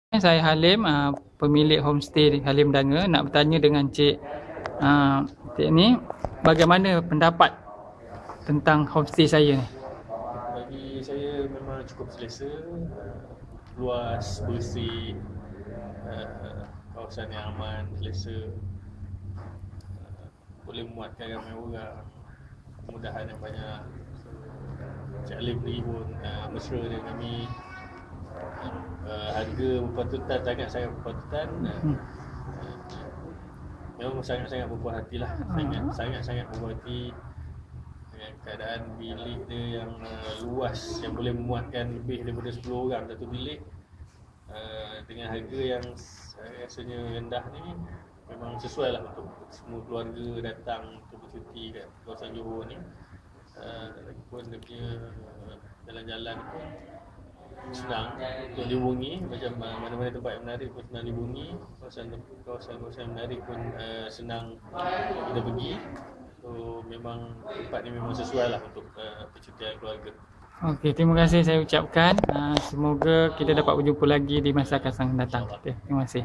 Saya Halim, pemilik homestay Halim Danga. Nak bertanya dengan Cik ni, bagaimana pendapat tentang homestay saya ni? Bagi saya memang cukup selesa, luas, bersih, kawasan yang aman, selesa, boleh memuatkan ramai orang, kemudahan yang banyak. Cik Halim ni pun mesra dengan kami. Harga berpatutan, sangat-sangat berpatutan. Memang sangat-sangat berpuas hati lah. Sangat-sangat berpuas hati dengan keadaan bilik dia yang luas, yang boleh memuatkan lebih daripada 10 orang satu bilik, dengan harga yang rasanya rendah ni. Memang sesuai lah untuk semua keluarga datang untuk bercuti kat kawasan Johor ni. Lagipun dia punya jalan-jalan pun senang untuk dihubungi. Macam mana-mana tempat yang menarik pun senang dihubungi. Kawasan-kawasan yang menarik pun senang kita pergi. So memang tempat ni memang sesuai lah untuk percutian keluarga. Okey, terima kasih saya ucapkan. Semoga kita dapat berjumpa lagi di masa akan datang. Terima kasih.